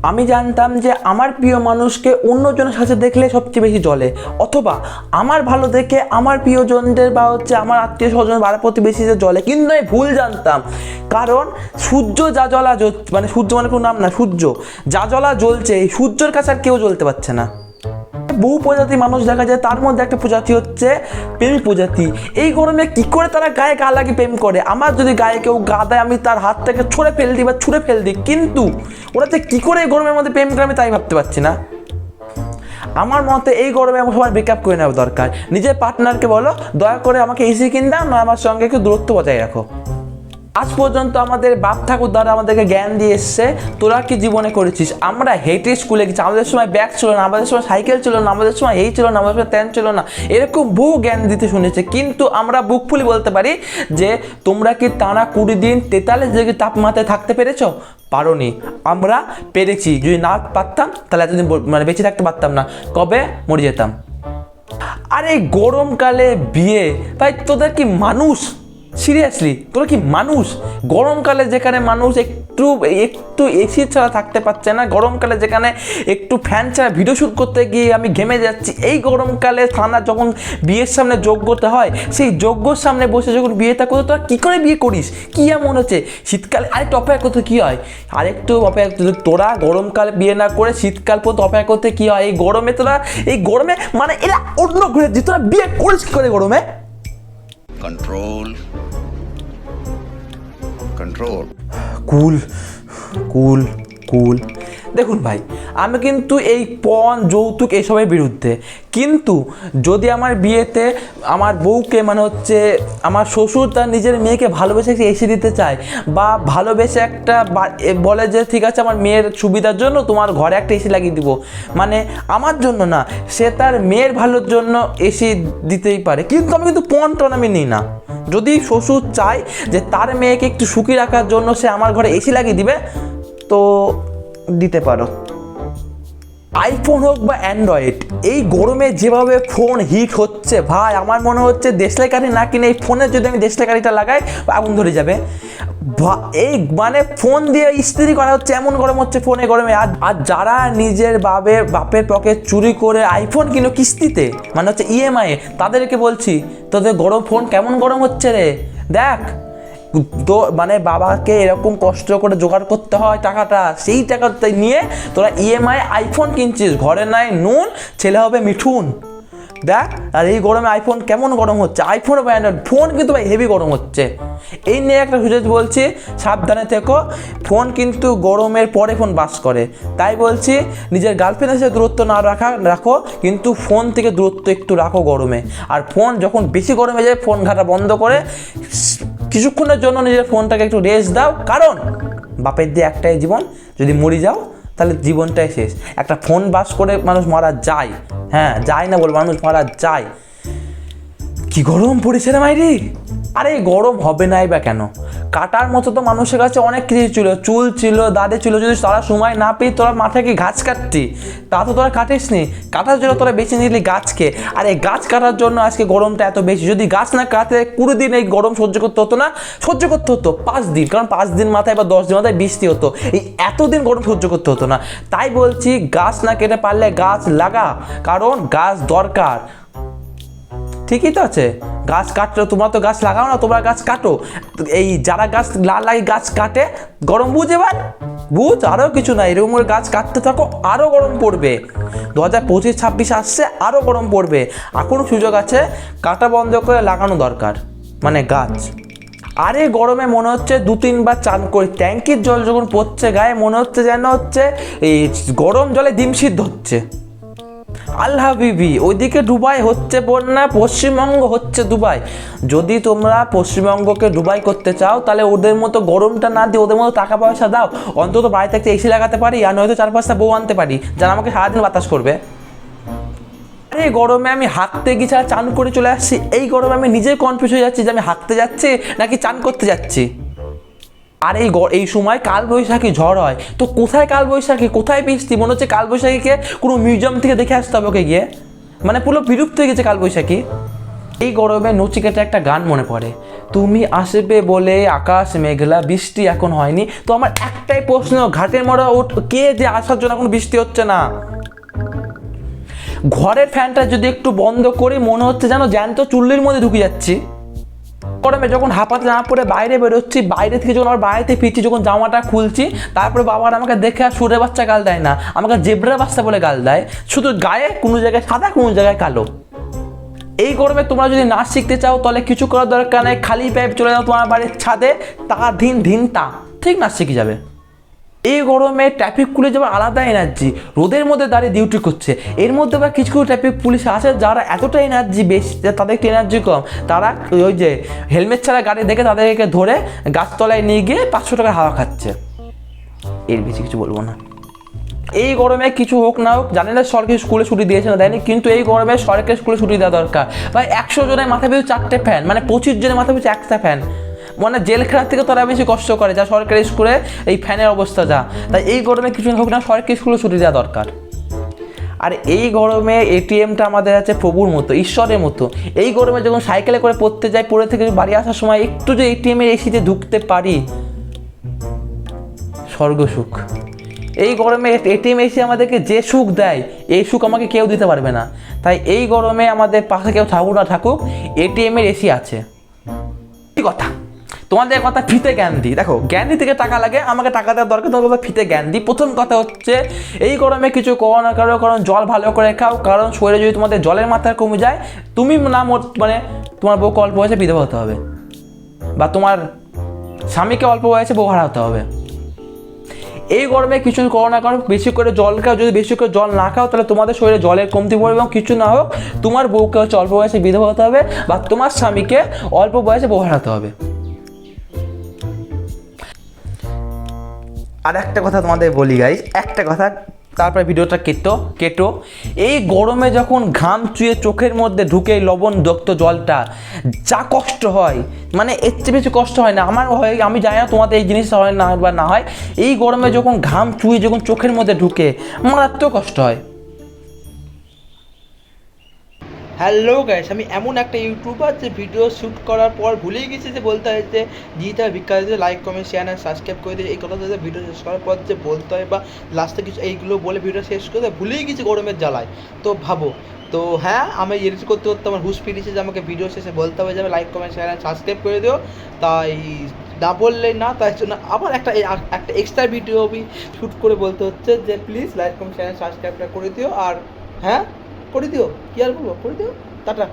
আমি জানতাম যে আমার প্রিয় মানুষকে অন্যজনের সাথে দেখলে সবচেয়ে বেশি জ্বলে, অথবা আমার ভালো দেখে আমার প্রিয়জনদের বা আমার আত্মীয় স্বজন পাড়া প্রতিবেশীদের জ্বলে, কিন্তু আমি ভুল জানতাম। কারণ সূর্য যা জ্বলা মানে সূর্য মানে কোনো নাম না, সূর্য যা জ্বলা জ্বলছে, এই সূর্যের কাছে আর কেউ জ্বলতে পারছে না। বহু প্রজাতি মানুষ দেখা যায়, তার মধ্যে একটা প্রজাতি হচ্ছে প্রেমী প্রজাতি। এই গরমে কি করে তারা গায়ে গা লাগিয়ে প্রেম করে? আমার যদি গায়ে কেউ গা দেয় আমি তার হাত থেকে ছুঁড়ে ফেল দিই বা ছুঁড়ে ফেল দিই, কিন্তু ওরা যে কী করে এই গরমের মধ্যে প্রেম করে আমি তাই ভাবতে পারছি না। আমার মতে এই গরমে আমার সবার ব্রেকআপ করে নেওয়া দরকার। নিজের পার্টনারকে বলো দয়া করে আমাকে এসি কিনে দাও, না আমার সঙ্গে একটু দূরত্ব বজায় রাখো। আজ পর্যন্ত আমাদের বাপ ঠাকুর দ্বারা আমাদেরকে জ্ঞান দিয়ে এসছে, তোরা কি জীবনে করেছিস? আমরা হেঁটে স্কুলে গেছি, আমাদের সময় ব্যাগ ছিল না, আমাদের সময় সাইকেল ছিল না, আমাদের সময় এই ছিল না, আমাদের সময় ত্যান ছিল না, এরকম বহু জ্ঞান দিতে শুনেছে। কিন্তু আমরা বুক ফুলি বলতে পারি যে তোমরা কি টানা 20 দিন 43 ডিগ্রি তাপমাত্রায় থাকতে পেরেছো? পারোনি। আমরা পেরেছি। যদি না পারতাম তাহলে এতদিন মানে বেঁচে থাকতে পারতাম না, কবে মরে যেতাম। আরে গরমকালে বিয়ে, ভাই তোদের কি মানুষ? সিরিয়াসলি তোরা কি মানুষ? গরমকালে যেখানে মানুষ একটু এসি ছাড়া থাকতে পারছে না, গরমকালে যেখানে একটু ফ্যান ছাড়া ভিডিও শ্যুট করতে গিয়ে আমি ঘেমে যাচ্ছি, এই গরমকালে থানা যখন বিয়ের সামনে যোগ্যতা হয়, সেই যোগ্যর সামনে বসে যখন বিয়েটা করতে, তোরা কী করে বিয়ে করিস? কী এমন হচ্ছে? শীতকালে আরেকটু অপেক্ষা করতে কী হয়? আরেকটু অপেক্ষা, তোরা গরমকালে বিয়ে না করে শীতকাল পর্যন্ত অপেক্ষা করতে কী হয়? এই গরমে মানে এরা অন্য ঘুরে যে তোরা বিয়ে করিস কী করে গরমে? कंट्रोल कंट्रोल কুল কুল কুল। দেখুন ভাই, আমি কিন্তু এই পণ যৌতুক এসবের বিরুদ্ধে, কিন্তু যদি আমার বিয়েতে আমার বউকে মানে আমার শ্বশুর তার নিজের মেয়েকে ভালোবেসে একটা এসি দিতে চায়, বা ভালোবেসে একটা বলে যে ঠিক আছে আমার মেয়ের সুবিধার জন্য তোমার ঘরে একটা এসি লাগিয়ে দিব, মানে আমার জন্য না, সে তার মেয়ের ভালোর জন্য এসি দিতেই পারে, কিন্তু আমি কিন্তু পণ টন আমি নিই না। যদি শ্বশুর চায় যে তার মেয়েকে একটু সুখী রাখার জন্য সে আমার ঘরে এসি লাগিয়ে দিবে, তো দিতে পারো। আইফোন হোক বা অ্যান্ড্রয়েড, এই গরমে যেভাবে ফোন হিট হচ্ছে ভাই, আমার মনে হচ্ছে দেশলাই কাঠি না কিনে এই ফোনের যদি আমি দেশলাই কাঠিটা লাগাই আগুন ধরে যাবে। এই মানে ফোন দিয়ে ইস্ত্রি করা হচ্ছে, এমন গরম হচ্ছে ফোনে গরমে। আর যারা নিজের বাপের পকেট চুরি করে আইফোন কিনো কিস্তিতে, মানে ইএমআই, তাদেরকে বলছি তোদের গরম ফোন কেমন গরম হচ্ছে রে, দেখ। তো মানে বাবাকে এরকম কষ্ট করে জোগাড় করতে হয় টাকাটা, সেই টাকাটা নিয়ে তোরা ইএমআই আইফোন কিনছিস, ঘরে নাই নুন, ছেলে হবে মিঠুন, দেখ। আর এই গরমে আইফোন কেমন গরম হচ্ছে, আইফোন বা অ্যান্ড্রয়েড ফোন কিন্তু ভাই হেভি গরম হচ্ছে। এই নিয়ে একটা সুযোগ বলছি, সাবধানে থেকো। ফোন কিন্তু গরমের পরে ফোন বাস করে, তাই বলছি নিজের গার্লফ্রেন্ডের সাথে দূরত্ব না রাখো, কিন্তু ফোন থেকে দূরত্ব একটু রাখো গরমে। আর ফোন যখন বেশি গরমে যায় ফোন ঘাটা বন্ধ করে কিছুক্ষণের জন্য নিজের ফোনটাকে একটু রেস্ট দাও, কারণ বাপের দিয়ে একটাই জীবন, যদি মরে যাও তাহলে জীবনটাই শেষ। একটা ফোন বাস করে মানুষ মারা যায়, হ্যাঁ যায় না বল, মানুষ মারা যায়। কি গরম পড়েছে রে মাইরি! আরে গরম হবে নাই বা কেন? কাটার মতো তো মানুষের কাছে অনেক কিছু ছিল, চুল ছিল, দাড়ি ছিল, যদি তারা সময় না পেয়ে তোরা মাথায় কি গাছ কাটতি, তা তো তোরা কাটিস নি। কাটার জন্য তোরা বেছে নিলি গাছকে, আর এই গাছ কাটার জন্য আজকে গরমটা এত বেশি। যদি গাছ না কাটে 20 দিন এই গরম সহ্য করতে হতো না, সহ্য করতে হতো 5 দিন, কারণ 5 দিন মাথায় বা 10 দিন মাথায় বৃষ্টি হতো, এই এতদিন গরম সহ্য করতে হতো না। তাই বলছি গাছ না কেটে পারলে গাছ লাগা, কারণ গাছ দরকার। ঠিকই তো আছে, গাছ কাটলো, তোমরা তো গাছ লাগাও না, তোমরা গাছ কাটো। এই যারা গাছ লাগে গাছ কাটে, গরম বুঝ, এবার বুঝ, আরও কিছু না, এরকম করে গাছ কাটতে থাকো, আরও গরম পড়বে। 2025-26 আসছে, আরও গরম পড়বে। এখনও সুযোগ আছে, কাটা বন্ধ করে লাগানো দরকার, মানে গাছ। আরে গরমে মনে হচ্ছে 2-3 বার চান করি, ট্যাঙ্কির জল যখন পড়ছে গায়ে মনে হচ্ছে যেন এই গরম জলে ডিম সিদ্ধ হচ্ছে। আল্লাহ বিবি, ওইদিকে দুবাই হচ্ছে বন্যা, পশ্চিমবঙ্গ হচ্ছে দুবাই। যদি তোমরা পশ্চিমবঙ্গকে দুবাই করতে চাও, তাহলে ওদের মতো গরমটা না দিয়ে ওদের মতো টাকা পয়সা দাও, অন্তত বাড়িতে একটা এসি লাগাতে পারি, আর নয়তো 4-5টা বউ আনতে পারি যারা আমাকে সারাদিন বাতাস করবে। আরে গরমে আমি হাঁকতে গিয়ে ছাড়া চান করে চলে আসছি, এই গরমে আমি নিজে কনফিউজ হয়ে যাচ্ছি যে আমি হাঁকতে যাচ্ছি নাকি চান করতে যাচ্ছি। আর এই সময় কালবৈশাখী ঝড় হয়, তো কোথায় কালবৈশাখী, কোথায় বৃষ্টি? মনে হচ্ছে কালবৈশাখীকে কোনো মিউজিয়াম থেকে দেখে আসতে হবে ওকে গিয়ে, মানে পুরো বিলুপ্ত হয়ে গেছে কালবৈশাখী। এই গরমে নচিকেতা একটা গান মনে পড়ে, তুমি আসবে বলে আকাশ মেঘলা বৃষ্টি এখন হয়নি। তো আমার একটাই প্রশ্ন, ঘাটের মরা ওঠ কে যে আসার জন্য এখন বৃষ্টি হচ্ছে না? ঘরের ফ্যানটা যদি একটু বন্ধ করি মনে হচ্ছে যেন জ্যান্ত চুল্লির মধ্যে ঢুকে যাচ্ছি। গরমে যখন হাঁপাতে না পরে বাইরে বেরোচ্ছি, বাইরে থেকে যখন আবার বাড়িতে ফিরছি, যখন জামাটা খুলছি, তারপরে বাবার আমাকে দেখে আর সুরে বাচ্চা গাল দেয় না, আমাকে জেব্রা বাচ্চা বলে গাল দেয়। শুধু গায়ে কোনো জায়গায় সাদা, কোনো জায়গায় কালো। এই গরমে তোমরা যদি নাচ শিখতে চাও তাহলে কিছু করার দরকার নেই, খালি পায়ে চলে যাও তোমার বাড়ির ছাদে, তা ধিন ধিন তা ঠিক নাচ শিখে যাবে। এই গরমে ট্রাফিক পুলিশ যাবার আলাদা এনার্জি, রোদের মধ্যে দাঁড়িয়ে ডিউটি করছে। এর মধ্যে বা কিছু ট্রাফিক পুলিশ আছে যারা এতটা এনার্জি বেশি, তাদের একটু এনার্জি কম, তারা ওই যে হেলমেট ছাড়া গাড়ি দেখে তাদেরকে ধরে গাছতলায় নিয়ে গিয়ে 500 টাকার হাওয়া খাচ্ছে। এর বেশি কিছু বলবো না। এই গরমে কিছু হোক না হোক, জানি না সরকারি স্কুলে ছুটি দিয়েছে না দেয়নি, কিন্তু এই গরমে সরকারি স্কুলে ছুটি দেওয়া দরকার। ভাই 100 জনের মাথা পিছু 4টে ফ্যান, মানে 25 জনের মাথা পিছু একটা ফ্যান, মানে জেলখানার থেকে তারা বেশি কষ্ট করে যা সরকারি স্কুলে এই ফ্যানের অবস্থা যা। তাই এই গরমে কিছু হোক না, সরকারি স্কুলে ছুটি দেওয়া দরকার। আর এই গরমে এটিএমটা আমাদের আছে প্রভুর মতো, ঈশ্বরের মতো। এই গরমে যখন সাইকেলে করে পড়তে যাই, পড়ে থেকে বাড়ি আসার সময় একটু যে এটিএমের এসিতে ঢুকতে পারি, স্বর্গ সুখ। এই গরমে এটিএম এসে আমাদেরকে যে সুখ দেয়, এই সুখ আমাকে কেউ দিতে পারবে না। তাই এই গরমে আমাদের পাশে কেউ থাকুক না থাকুক, এটিএমের এসি আছে। কি কথা, তোমাদের কথা ফিতে জ্ঞান দিই। দেখো, জ্ঞানী থেকে টাকা লাগে, আমাকে টাকা দেওয়ার দরকার, তোমার কথা ফিতে জ্ঞান দিই। প্রথম কথা হচ্ছে, এই গরমে কিছু করো না করো, কারণ জল ভালো করে খাও, কারণ শরীরে যদি তোমাদের জলের মাত্রা কমে যায়, তুমি না মানে তোমার বউকে অল্প বয়সে বিধবা হতে হবে, বা তোমার স্বামীকে অল্প বয়সে বউ হারাতে হবে। এই গরমে কিছু করো না, কারণ বেশি করে জল খাও। যদি বেশি করে জল না খাও তাহলে তোমাদের শরীরে জলের কমতি পড়বে, এবং কিছু না হোক তোমার বউকে হচ্ছে অল্প বয়সে বিধবা হতে হবে, বা তোমার স্বামীকে অল্প বয়সে বউ হারাতে হবে। আর একটা কথা তোমাদের বলি গাইস, একটা কথা, তারপরে ভিডিওটা কেটো। এই গরমে যখন ঘাম চুয়ে চোখের মধ্যে ঢুকে লবণ দক্ত জলটা, যা কষ্ট হয়, মানে এর চেয়ে বেশি কষ্ট হয় না। আমার হয়, আমি জানি না তোমাদের এই জিনিসটা হয় না বা না হয়, এই গরমে যখন ঘাম চুয়ে যখন চোখের মধ্যে ঢুকে মারাত্মক কষ্ট হয়। হ্যালো গাইস, আমি এমন একটা ইউটিউবার যে ভিডিও শ্যুট করার পর ভুলেই গেছি যে বলতে হয় যে জিটা ভিক্ষা দিতে লাইক কমেন্ট শেয়ার আর সাবস্ক্রাইব করে দিয়ে, এই কথা যে ভিডিও শেষ করার পর যে বলতে হয় বা লাস্টে কিছু এইগুলো বলে ভিডিও শেষ করে দেয়, ভুলেই গেছি গরমের জ্বালায়। তো ভাবো, তো হ্যাঁ, আমি এডিট করতে করতে আমার হুশ ফিরেছে যে আমাকে ভিডিও শেষে বলতে হবে যে লাইক কমেন্ট শেয়ার আর সাবস্ক্রাইব করে দিও। তাই না বললেই না, তাই জন্য আবার একটা এক্সট্রা ভিডিও আমি শ্যুট করে বলতে হচ্ছে যে প্লিজ লাইক কমেন্ট শেয়ার সাবস্ক্রাইবটা করে দিও। আর হ্যাঁ, করে দিও, কি আর বলবো, করে দিও। টাটা।